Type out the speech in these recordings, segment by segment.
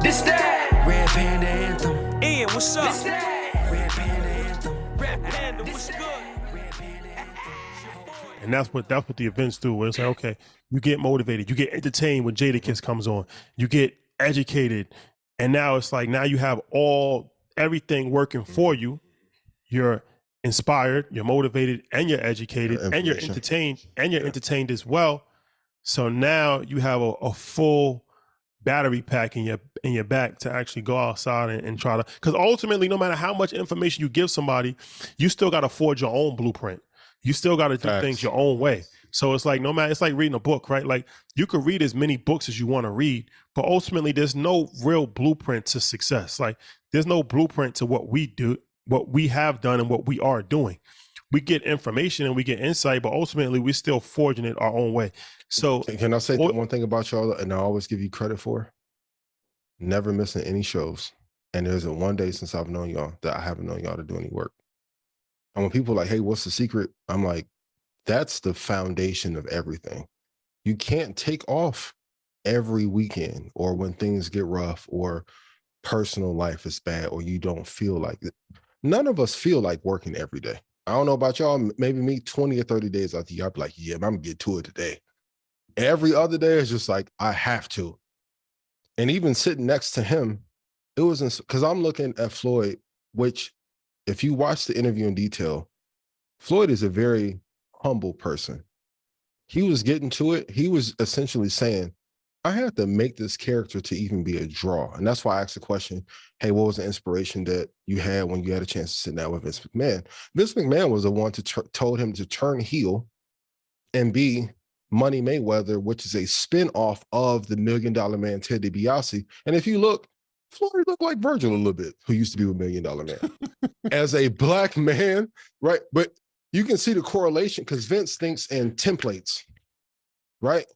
This that Red Panda Anthem. Ian, what's up? This that Red Panda Anthem. Rap Panda, what's good? Red Panda Anthem. And that's what the events do. Where it's like, okay, you get motivated, you get entertained when Jadakiss comes on, you get educated, and now it's like now you have everything working for you. You're inspired, you're motivated, and you're educated, and you're entertained as well. So now you have a full battery pack in your back to actually go outside and try to, because ultimately, no matter how much information you give somebody, you still got to forge your own blueprint. You still got to do things your own way. So it's like, no matter, it's like reading a book, right? Like you could read as many books as you want to read, but ultimately there's no real blueprint to success. Like there's no blueprint to what we do, what we have done, and what we are doing. We get information and we get insight, but ultimately we're still forging it our own way. So can I say one thing about y'all, and I always give you credit for? Never missing any shows. And there isn't one day since I've known y'all that I haven't known y'all to do any work. And when people are like, hey, what's the secret? I'm like, that's the foundation of everything. You can't take off every weekend or when things get rough or personal life is bad or you don't feel like it. None of us feel like working every day. I don't know about y'all, maybe me 20 or 30 days after y'all be like, yeah, I'm gonna get to it today. Every other day is just like, I have to. And even sitting next to him, it was because I'm looking at Floyd, which if you watch the interview in detail, Floyd is a very humble person. He was getting to it. He was essentially saying, I had to make this character to even be a draw. And that's why I asked the question, hey, what was the inspiration that you had when you had a chance to sit down with Vince McMahon? Vince McMahon was the one told him to turn heel and be Money Mayweather, which is a spin-off of the $1 Million Man, Ted DiBiase. And if you look, Floyd looked like Virgil a little bit, who used to be with $1 Million Man. As a black man, right? But you can see the correlation because Vince thinks in templates, right?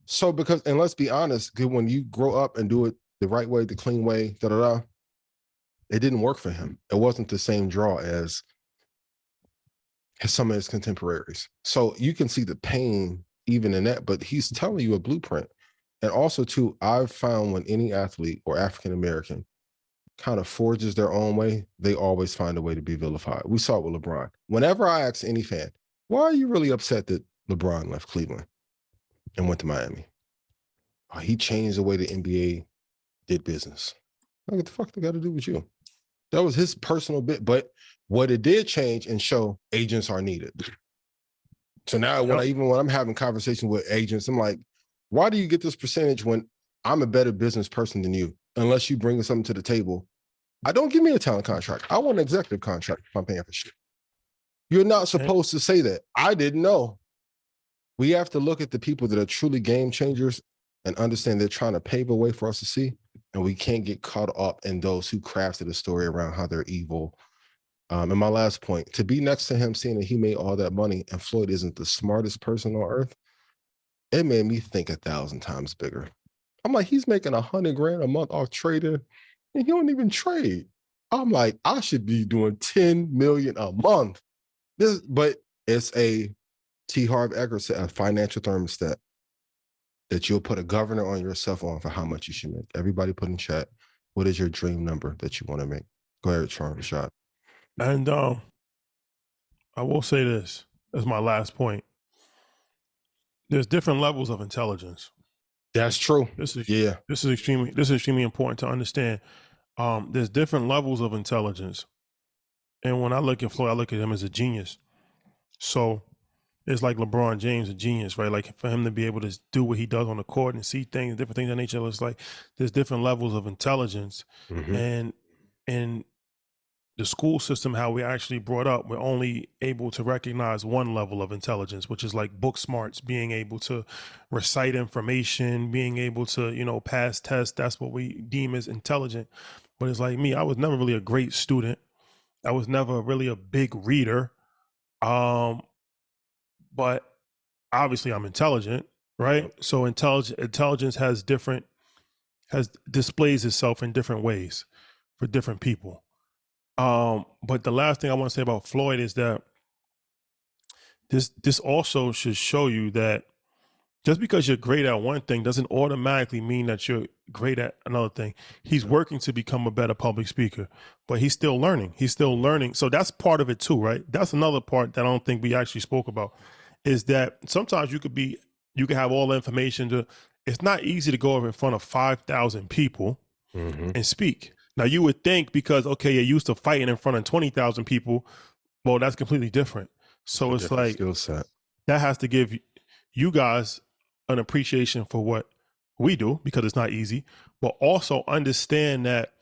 So because, and let's be honest, when you grow up and do it the right way, the clean way, it didn't work for him. It wasn't the same draw as some of his contemporaries. So you can see the pain even in that, but he's telling you a blueprint. And also too, I've found when any athlete or African-American kind of forges their own way, they always find a way to be vilified. We saw it with LeBron. Whenever I ask any fan, why are you really upset that LeBron left Cleveland and went to Miami? Oh, he changed the way the NBA did business. Like, what the fuck they got to do with you? That was his personal bit, but what it did change and show, agents are needed. So now when I'm having conversations with agents, I'm like, why do you get this percentage when I'm a better business person than you? Unless you bring something to the table. I don't give me a talent contract. I want an executive contract if I'm paying for shit. You're not supposed to say that. I didn't know. We have to look at the people that are truly game changers and understand they're trying to pave a way for us to see. And we can't get caught up in those who crafted a story around how they're evil. And my last point, to be next to him, seeing that he made all that money and Floyd isn't the smartest person on earth, it made me think 1,000 times bigger. I'm like, he's making $100,000 a month off trading and he don't even trade. I'm like, I should be doing 10 million a month. But it's a T. Harv Eker said, a financial thermostat that you'll put a governor on yourself on for how much you should make. Everybody put in chat, what is your dream number that you want to make? Go ahead, Charles, shot. And I will say this as my last point. There's different levels of intelligence. That's true. This is extremely important to understand. There's different levels of intelligence. And when I look at Floyd, I look at him as a genius. So it's like LeBron James, a genius, right? Like for him to be able to do what he does on the court and see things, different things of nature, it's like there's different levels of intelligence. And the school system, how we actually brought up, we're only able to recognize one level of intelligence, which is like book smarts, being able to recite information, being able to, pass tests. That's what we deem as intelligent. But it's like me, I was never really a great student. I was never really a big reader. But obviously I'm intelligent, right? So intelligence displays itself in different ways for different people. But the last thing I want to say about Floyd is that this also should show you that just because you're great at one thing doesn't automatically mean that you're great at another thing. He's working to become a better public speaker, but he's still learning. So that's part of it too, right? That's another part that I don't think we actually spoke about, is that sometimes you could have all the information. It's not easy to go over in front of 5,000 people and speak. Now you would think because, okay, you're used to fighting in front of 20,000 people. Well, that's completely different. So it's like skill set that has to give you guys an appreciation for what we do, because it's not easy, but also understand that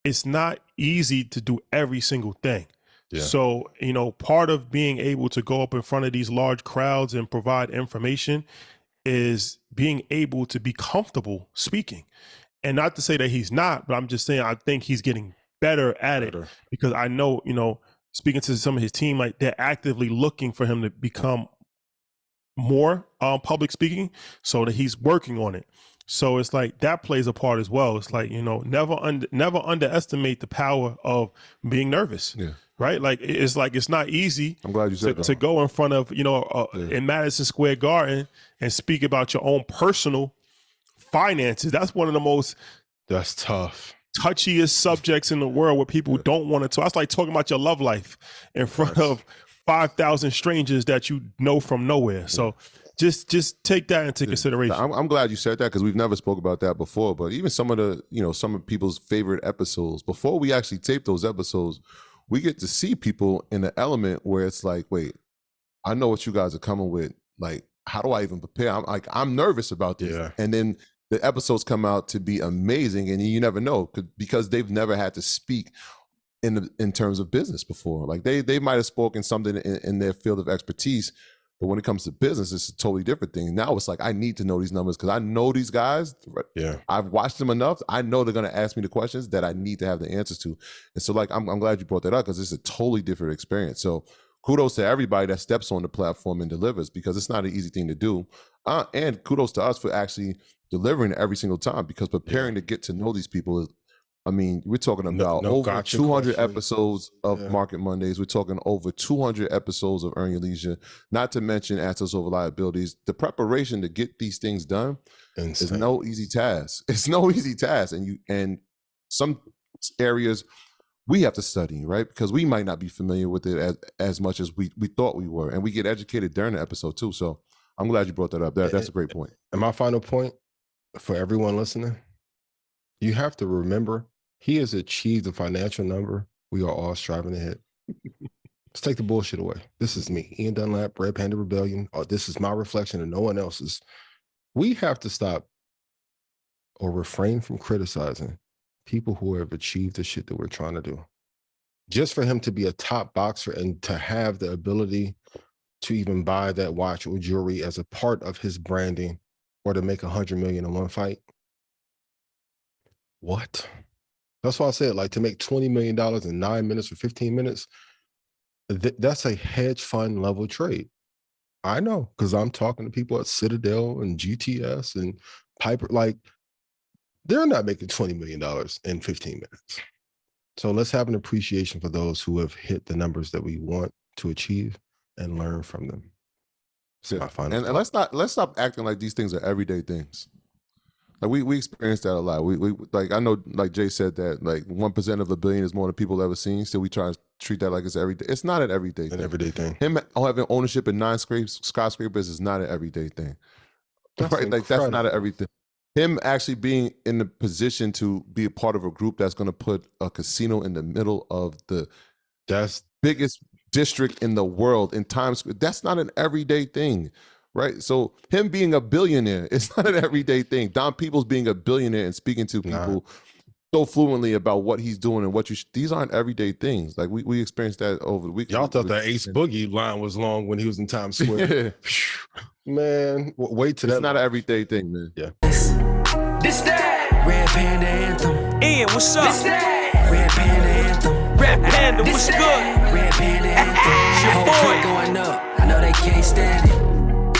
it's not easy to do every single thing. Yeah. So, part of being able to go up in front of these large crowds and provide information is being able to be comfortable speaking. And not to say that he's not, but I'm just saying I think he's getting better at it, because I know, speaking to some of his team, like they're actively looking for him to become more public speaking, so that he's working on it. So it's like that plays a part as well. It's like, never underestimate the power of being nervous. Yeah. Right? Like it's not easy. I'm glad you said to go in front of, in Madison Square Garden and speak about your own personal finances. That's one of the most touchiest subjects in the world, where people don't want to talk. That's like talking about your love life in front of 5,000 strangers that you know from nowhere. So just take that into consideration. I'm glad you said that, because we've never spoke about that before. But even some of people's favorite episodes, before we actually tape those episodes, we get to see people in the element where it's like, wait, I know what you guys are coming with. Like, how do I even prepare? I'm nervous about this. Yeah. And then the episodes come out to be amazing, and you never know, because they've never had to speak in terms of business before. Like they might have spoken something in their field of expertise, but when it comes to business, it's a totally different thing. Now it's like, I need to know these numbers, because I know these guys. Yeah, I've watched them enough. I know they're going to ask me the questions that I need to have the answers to. And so, like, I'm glad you brought that up, because it's a totally different experience. So kudos to everybody that steps on the platform and delivers, because it's not an easy thing to do. And kudos to us for actually delivering every single time, because preparing to get to know these people is, we're talking about over 200 episodes of Market Mondays. We're talking over 200 episodes of Earn Your Leisure, not to mention Assets Over Liabilities. The preparation to get these things done is no easy task. It's no easy task. And some areas we have to study, right? Because we might not be familiar with it as much as we thought we were. And we get educated during the episode too. So I'm glad you brought that up. That's a great point. And my final point for everyone listening, you have to remember, he has achieved a financial number we are all striving to hit. Let's take the bullshit away. This is me, Ian Dunlap, Red Panda Rebellion. This is my reflection and no one else's. We have to stop or refrain from criticizing people who have achieved the shit that we're trying to do. Just for him to be a top boxer and to have the ability to even buy that watch or jewelry as a part of his branding, or to make $100 million in one fight. What? That's why I said, like, to make $20 million in 9 minutes or 15 minutes, that's a hedge fund level trade. I know, because I'm talking to people at Citadel and GTS and Piper. Like, they're not making $20 million in 15 minutes. So let's have an appreciation for those who have hit the numbers that we want to achieve and learn from them. And let's stop acting like these things are everyday things. Like we experience that a lot. We like, I know, like Jay said, that like 1% of a billion is more than people ever seen. So we try to treat that like it's everyday. It's not an everyday thing. Everyday thing. Him having ownership in 9 skyscrapers is not an everyday thing. That's right? Like that's not an everything. Him actually being in the position to be a part of a group that's going to put a casino in the middle of the biggest district in the world in Times Square, that's not an everyday thing. Right. So him being a billionaire, it's not an everyday thing. Don Peoples being a billionaire and speaking to people so fluently about what he's doing and what these aren't everyday things. Like we experienced that over the weekend. Y'all thought that Ace Boogie line was long when he was in Times Square. Man, wait till it's not an everyday thing, man. Yeah. This that Red Panda Anthem. Ian, what's up? This that Red Panda Anthem. Red Panda, what's good? Red Panda Anthem. Your Whole boy. clique going up. I know they can't stand it.